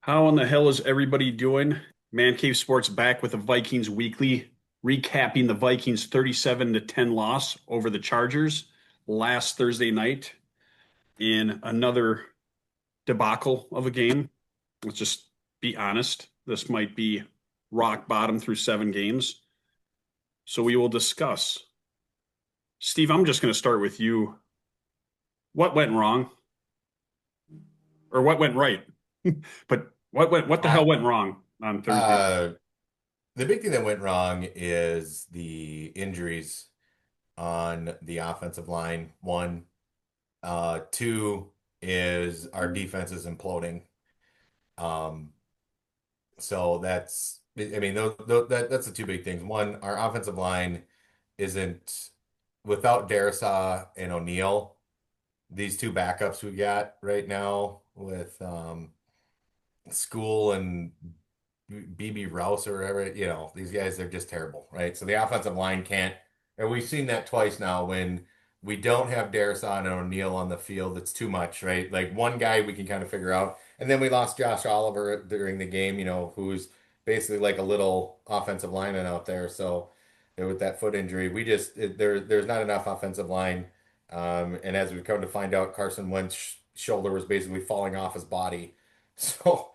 How in the hell is everybody doing? Man Cave Sports back with the Vikings Weekly, recapping the Vikings 37-10 loss over the Chargers last Thursday night in another debacle of a game. Let's just be honest. This might be rock bottom through 7 games. So we will discuss. Steve, I'm just going to start with you. What went wrong or what went right? But what the hell Uh, went wrong on Thursday? uh, the big thing that went wrong is the injuries on the offensive line. One, two is our defense is imploding. Um, so I mean, that's the two big things. One, our offensive line isn't without Darisaw and O'Neal. These two backups we got right now with School and BB Rouse or whatever, these guys are just terrible, right? So the offensive line can't, and we've seen that twice now when we don't have Darisaw and O'Neal on the field. It's too much, right? Like one guy we can kind of figure out, and then we lost Josh Oliver during the game, who's basically like a little offensive lineman out there. So with that foot injury, there's not enough offensive line. And as we've come to find out, Carson Wentz's shoulder was basically falling off his body. So.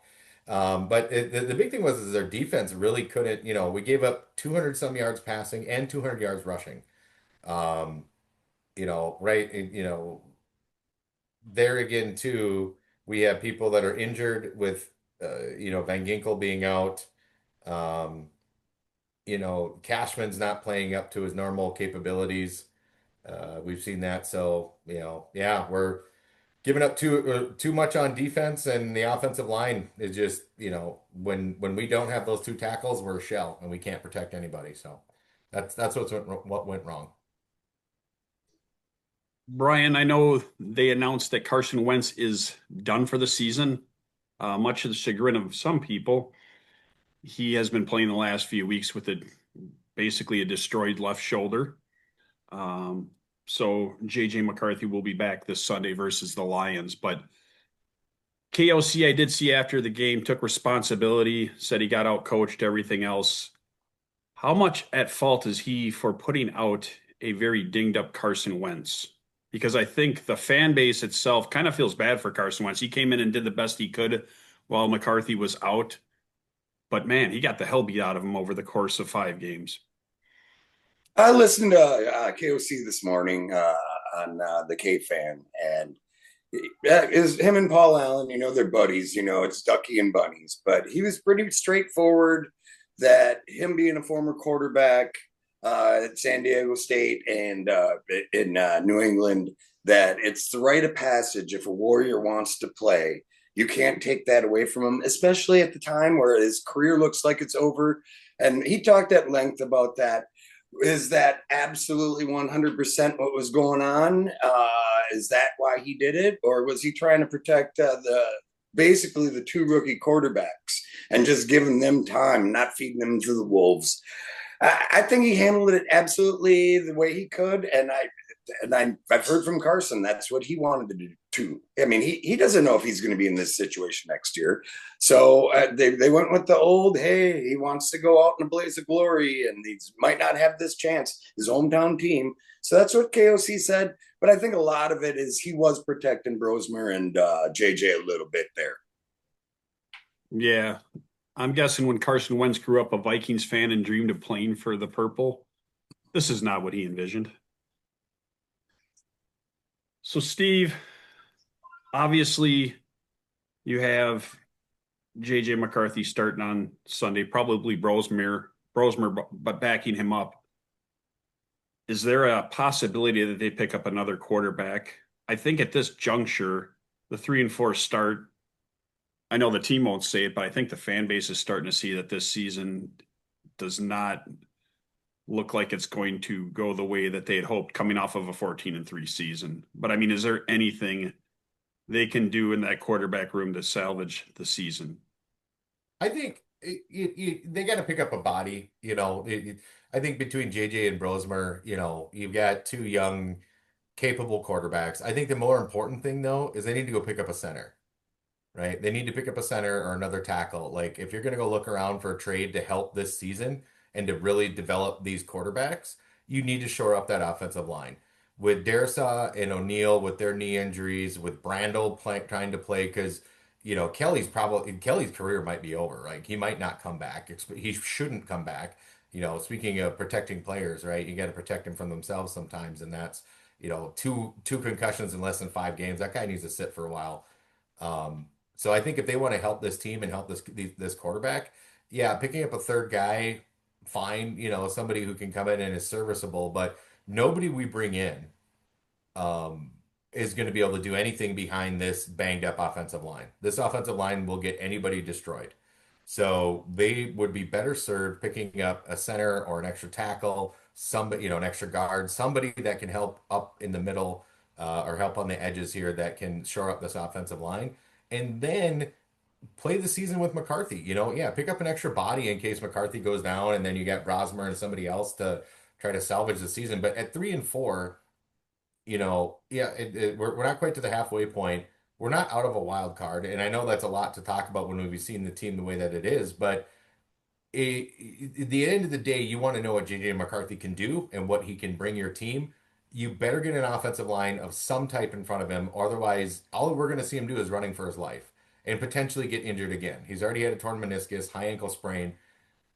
But the big thing was is their defense really couldn't, we gave up 200 some yards passing and 200 yards rushing. Um, right, there again too, we have people that are injured with, Van Ginkel being out. Um, Cashman's not playing up to his normal capabilities. We've seen that. So, yeah, we're giving up too much on defense, and the offensive line is just, when we don't have those two tackles, we're a shell and we can't protect anybody. So what went wrong. Brian, I know they announced that Carson Wentz is done for the season, much to the chagrin of some people. He has been playing the last few weeks with basically a destroyed left shoulder. Um, so JJ McCarthy will be back this Sunday versus the Lions. But KOC, I did see after the game, took responsibility, said he got out coached, everything else. How much at fault is he for putting out a very dinged up Carson Wentz? Because I think the fan base itself kind of feels bad for Carson Wentz. He came in and did the best he could while McCarthy was out. But man, he got the hell beat out of him over the course of 5 games. I listened to KOC this morning on the K fan, and is him and Paul Allen. They're buddies. It's Ducky and Bunnies, but he was pretty straightforward. That him being a former quarterback at San Diego State and in New England, that it's the rite of passage if a Warrior wants to play. You can't take that away from him, especially at the time where his career looks like it's over. And he talked at length about that. Is that absolutely 100% what was going on? Is that why he did it? Or was he trying to protect basically the two rookie quarterbacks and just giving them time, not feeding them to the wolves? I think he handled it absolutely the way he could, I've heard from Carson that's what he wanted to do too. I mean, he doesn't know if he's going to be in this situation next year, so they went with the old. Hey, he wants to go out in a blaze of glory, and he might not have this chance. His hometown team. So that's what KOC said. But I think a lot of it is he was protecting Brosmer and JJ a little bit there. Yeah, I'm guessing when Carson Wentz grew up a Vikings fan and dreamed of playing for the purple, this is not what he envisioned. So, Steve, obviously, you have JJ McCarthy starting on Sunday, probably Brosmer, but backing him up. Is there a possibility that they pick up another quarterback? I think at this juncture, the 3-4 start, I know the team won't say it, but I think the fan base is starting to see that this season does not look like it's going to go the way that they had hoped coming off of a 14-3 season. But I mean, is there anything they can do in that quarterback room to salvage the season? I think they got to pick up a body, I think between JJ and Brosmer, you've got two young, capable quarterbacks. I think the more important thing though is they need to go pick up a center. right? They need to pick up a center or another tackle. Like if you're going to go look around for a trade to help this season and to really develop these quarterbacks, you need to shore up that offensive line. With Darrisaw and O'Neal with their knee injuries, with trying to play because Kelly's career might be over. Like he might not come back. He shouldn't come back. Speaking of protecting players, right? You got to protect them from themselves sometimes, and that's two concussions in less than 5 games. That guy needs to sit for a while. Um, so I think if they want to help this team and help this quarterback, yeah, picking up a third guy, fine, somebody who can come in and is serviceable, but nobody we bring in um, is going to be able to do anything behind this banged up offensive line. This offensive line will get anybody destroyed. So they would be better served picking up a center or an extra tackle, somebody, an extra guard, somebody that can help up in the middle or help on the edges here that can shore up this offensive line. And then play the season with McCarthy. Yeah, pick up an extra body in case McCarthy goes down, and then you got Brosmer and somebody else to try to salvage the season. But at 3-4, yeah, we're not quite to the halfway point. We're not out of a wild card, and I know that's a lot to talk about when we've seen the team the way that it is. But at the end of the day, you want to know what JJ McCarthy can do and what he can bring your team. You better get an offensive line of some type in front of him, otherwise, all we're going to see him do is running for his life and potentially get injured again. He's already had a torn meniscus, high ankle sprain.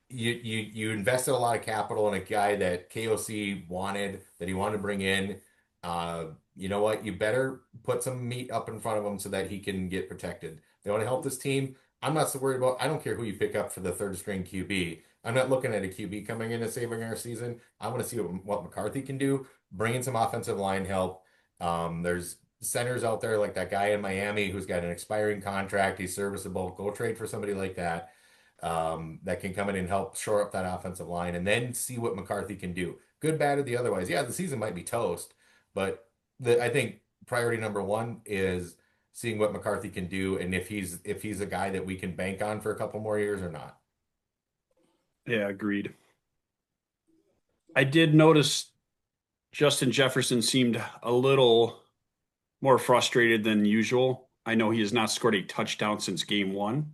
You invested a lot of capital in a guy that KOC wanted, that he wanted to bring in. You know what? You better put some meat up in front of him so that he can get protected. They want to help this team. I'm not so worried about. I don't care who you pick up for the third string QB. I'm not looking at a QB coming in and saving our season. I want to see what McCarthy can do. Bring in some offensive line help. There's centers out there like that guy in Miami who's got an expiring contract. He's serviceable. Go trade for somebody like that that can come in and help shore up that offensive line, and then see what McCarthy can do. Good, bad, or the otherwise. Yeah, the season might be toast, but I think priority number one is seeing what McCarthy can do, and if he's a guy that we can bank on for a couple more years or not. Yeah, agreed. I did notice Justin Jefferson seemed a little more frustrated than usual. I know he has not scored a touchdown since game one.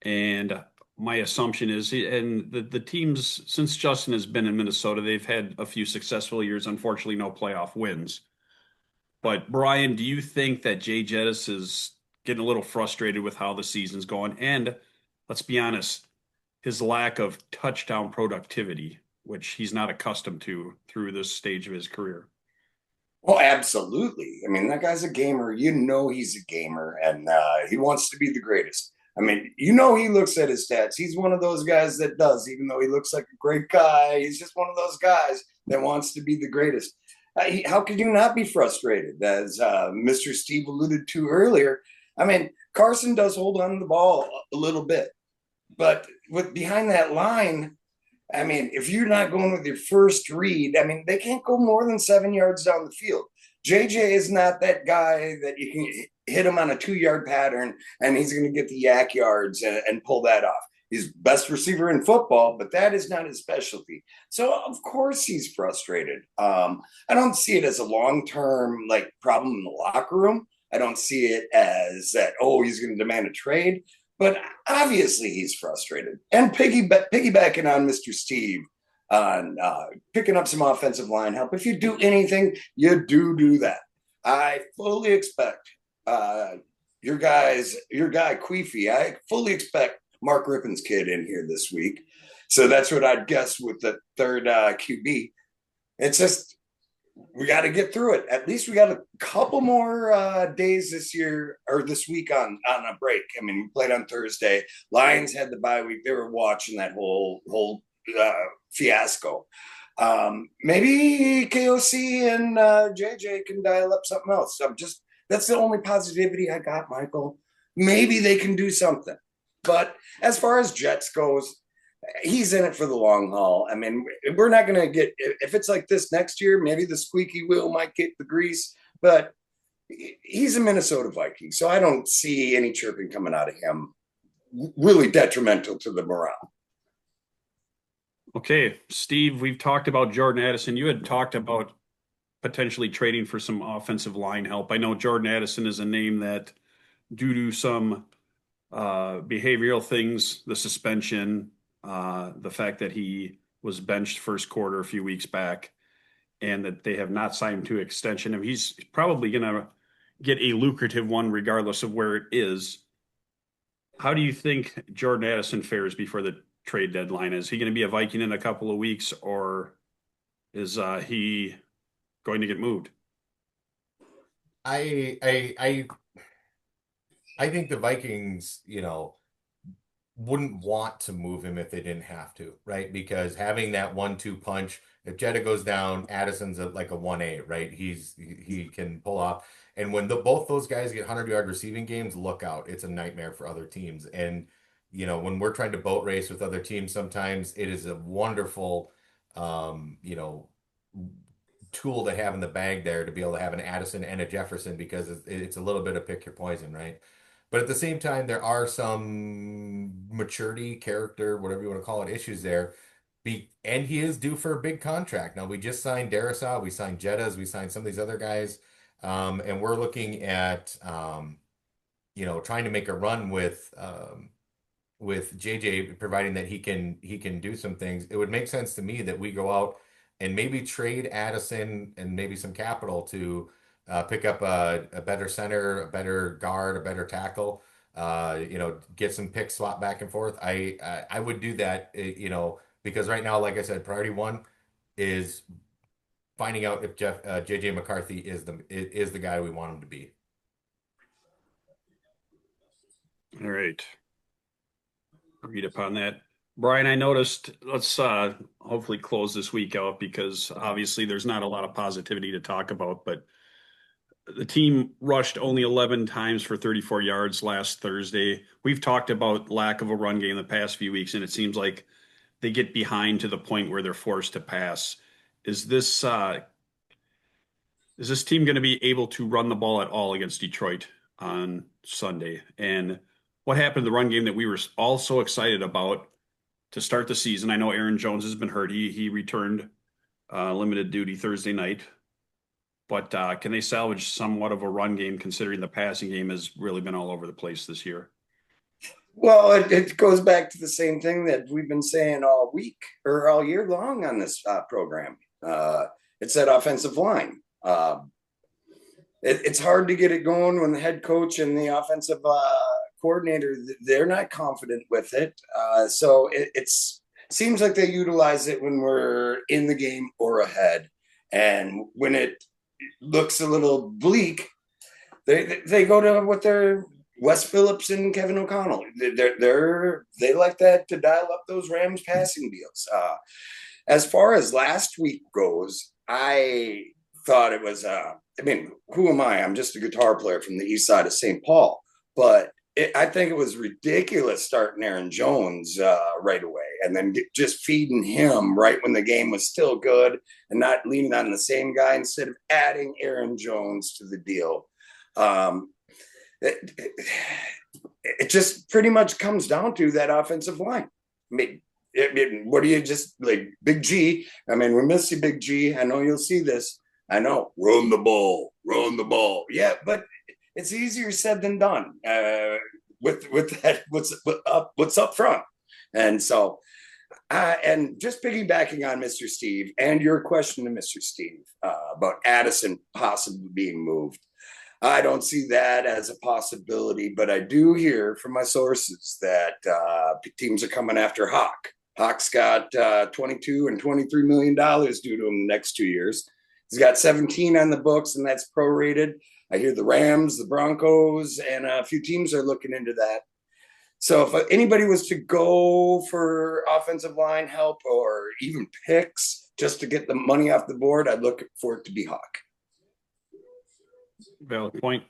And my assumption is, and the teams, since Justin has been in Minnesota, they've had a few successful years, unfortunately, no playoff wins. But Brian, do you think that Jay Jettis is getting a little frustrated with how the season's going? And let's be honest, his lack of touchdown productivity, which he's not accustomed to through this stage of his career. Well, absolutely. I mean, that guy's a gamer. He's a gamer, and he wants to be the greatest. I mean, he looks at his stats. He's one of those guys that does, even though he looks like a great guy. He's just one of those guys that wants to be the greatest. How could you not be frustrated? As Mr. Steve alluded to earlier, I mean, Carson does hold on to the ball a little bit, but with behind that line, I mean, if you're not going with your first read, I mean, they can't go more than 7 yards down the field. JJ is not that guy that you can hit him on a 2 yard pattern and he's going to get the yak yards and pull that off. He's best receiver in football, but that is not his specialty. So of course he's frustrated. I don't see it as a long-term problem in the locker room. I don't see it as that, oh, he's going to demand a trade. But obviously he's frustrated. And piggybacking on Mr. Steve on picking up some offensive line help. If you do anything, you do that. I fully expect your guy Queefy. I fully expect Mark Rippon's kid in here this week. So that's what I'd guess with the third QB. It's just we got to get through it. At least we got a couple more days this year or this week on a break. I mean, we played on Thursday. Lions had the bye week. They were watching that whole fiasco. Maybe KOC and JJ can dial up something else. That's the only positivity I got, Michael. Maybe they can do something. But as far as Jets goes, he's in it for the long haul. I mean, we're not going to get, if it's like this next year, maybe the squeaky wheel might get the grease, but he's a Minnesota Viking. So I don't see any chirping coming out of him really detrimental to the morale. Okay, Steve, we've talked about Jordan Addison. You had talked about potentially trading for some offensive line help. I know Jordan Addison is a name that due to some behavioral things, the suspension, the fact that he was benched first quarter a few weeks back, and that they have not signed him to extension. And he's probably going to get a lucrative one regardless of where it is. How do you think Jordan Addison fares before the trade deadline? Is he going to be a Viking in a couple of weeks, or is he going to get moved? I I I I think the Vikings, wouldn't want to move him if they didn't have to, right? Because having that 1-2 punch, if Jetta goes down, Addison's like a 1A, right? He can pull off. And when both those guys get 100-yard receiving games, look out. It's a nightmare for other teams. And when we're trying to boat race with other teams, sometimes it is a wonderful um, you know, tool to have in the bag there to be able to have an Addison and a Jefferson because it's a little bit of pick your poison, right? But at the same time, there are some maturity, character, whatever you want to call it, issues there. And he is due for a big contract. Now, we just signed Darisaw, we signed Jettas, we signed some of these other guys, and we're looking at, trying to make a run with JJ, providing that he can do some things. It would make sense to me that we go out and maybe trade Addison and maybe some capital to pick up a better center, a better guard, a better tackle. Get some picks swap back and forth. I would do that, because right now, like I said, priority one is finding out if JJ McCarthy is the guy we want him to be. All right. Agreed upon that. Brian, I noticed, let's hopefully close this week out because obviously there's not a lot of positivity to talk about, but the team rushed only 11 times for 34 yards last Thursday. We've talked about lack of a run game the past few weeks, and it seems like they get behind to the point where they're forced to pass. Is this is this team going to be able to run the ball at all against Detroit on Sunday? And what happened to the run game that we were all so excited about to start the season? I know Aaron Jones has been hurt. He returned limited duty Thursday night, but can they salvage somewhat of a run game considering the passing game has really been all over the place this year? Well, it goes back to the same thing that we've been saying all week or all year long on this program. It's that offensive line. It's hard to get it going when the head coach and the offensive coordinator, they're not confident with it. So it's seems like they utilize it when we're in the game or ahead, and when it looks a little bleak, they go to what they're Wes Phillips and Kevin O'Connell. They like that to dial up those Rams passing deals. As far as last week goes, I thought it was. I mean, who am I? I'm just a guitar player from the east side of St. Paul, but I think it was ridiculous starting Aaron Jones right away and then just feeding him right when the game was still good and not leaning on the same guy instead of adding Aaron Jones to the deal. Um, it just pretty much comes down to that offensive line. What do you just like, Big G? I mean, we miss you, Big G. I know you'll see this. I know, run the ball, run the ball. Yeah, but it's easier said than done with that. What's up front, and so and just piggybacking on Mr. Steve and your question to Mr. Steve about Addison possibly being moved. I don't see that as a possibility, but I do hear from my sources that teams are coming after Hawk. Hawk's got 22 and $23 million due to him the next 2 years. He's got 17 on the books, and that's prorated. I hear the Rams, the Broncos, and a few teams are looking into that. So if anybody was to go for offensive line help or even picks just to get the money off the board, I'd look for it to be Hawk. Valid point.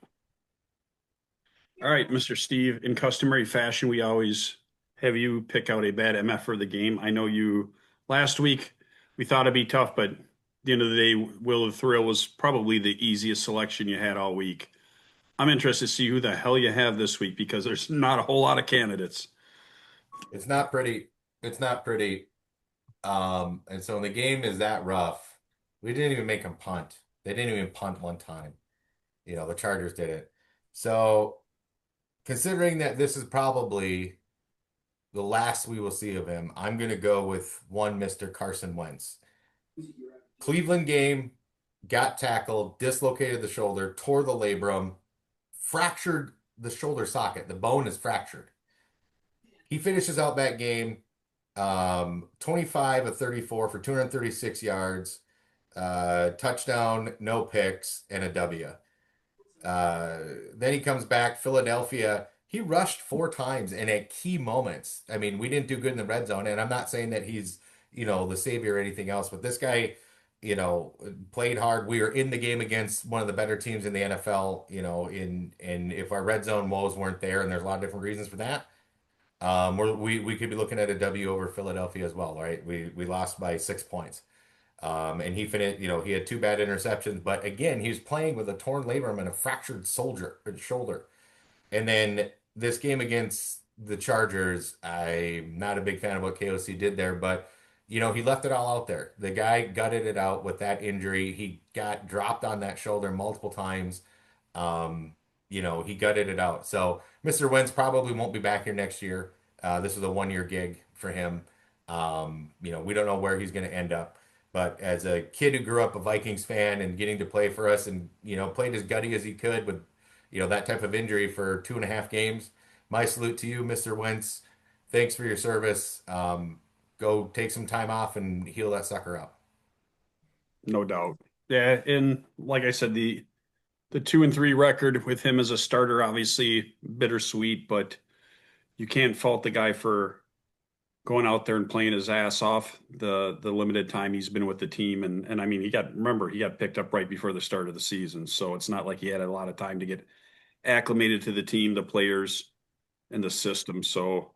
All right, Mr. Steve, in customary fashion, we always have you pick out a bad MF for the game. I know you last week we thought it'd be tough, but at the end of the day, Will of Thrill was probably the easiest selection you had all week. I'm interested to see who the hell you have this week because there's not a whole lot of candidates. It's not pretty. It's not pretty. And so when the game is that rough, we didn't even make them punt. They didn't even punt one time. The Chargers did it. So considering that this is probably the last we will see of him, I'm going to go with one Mr. Carson Wentz. Cleveland game, got tackled, dislocated the shoulder, tore the labrum, fractured the shoulder socket. The bone is fractured. He finishes out that game 25 of 34 for 236 yards, touchdown, no picks, and a W. Then he comes back, Philadelphia. He rushed 4 times and at key moments. I mean, we didn't do good in the red zone, and I'm not saying that he's, the savior or anything else, but this guy, played hard. We were in the game against one of the better teams in the NFL, and if our red zone woes weren't there, and there's a lot of different reasons for that, we could be looking at a W over Philadelphia as well, right? We lost by 6 points. And he finished, he had 2 bad interceptions, but again, he was playing with a torn labrum and a fractured shoulder. And then this game against the Chargers, I'm not a big fan of what KOC did there, but he left it all out there. The guy gutted it out with that injury. He got dropped on that shoulder multiple times. Um, he gutted it out. So Mr. Wentz probably won't be back here next year. This is a 1-year gig for him. We don't know where he's going to end up. But as a kid who grew up a Vikings fan and getting to play for us and, played as gutty as he could with, that type of injury for 2.5 games, my salute to you, Mr. Wentz. Thanks for your service. Go take some time off and heal that sucker up. No doubt. Yeah, and like I said, the 2-3 record with him as a starter, obviously bittersweet, but you can't fault the guy for going out there and playing his ass off the limited time he's been with the team. And I mean, remember, he got picked up right before the start of the season. So it's not like he had a lot of time to get acclimated to the team, the players, and the system. So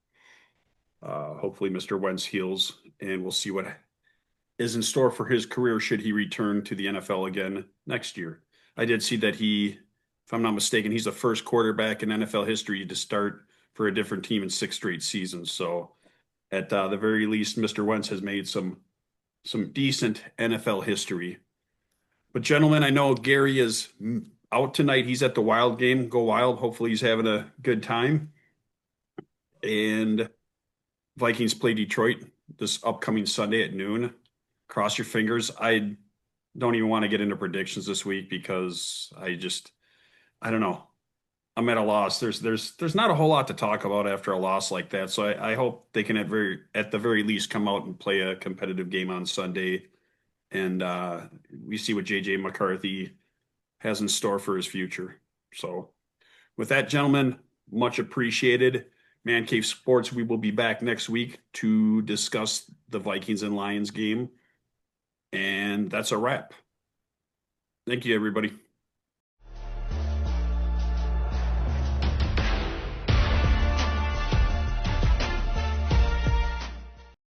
hopefully Mr. Wentz heals and we'll see what is in store for his career should he return to the NFL again next year. I did see that if I'm not mistaken, he's the first quarterback in NFL history to start for a different team in 6 straight seasons. So at the very least, Mr. Wentz has made some decent NFL history. But gentlemen, I know Gary is out tonight. He's at the Wild game. Go Wild. Hopefully he's having a good time. And Vikings play Detroit this upcoming Sunday at noon. Cross your fingers. I don't even want to get into predictions this week because I don't know. I'm at a loss. There's not a whole lot to talk about after a loss like that. So I hope they can at the very least come out and play a competitive game on Sunday, and we see what JJ McCarthy has in store for his future. So with that, gentlemen, much appreciated. Man Cave Sports. We will be back next week to discuss the Vikings and Lions game, and that's a wrap. Thank you, everybody.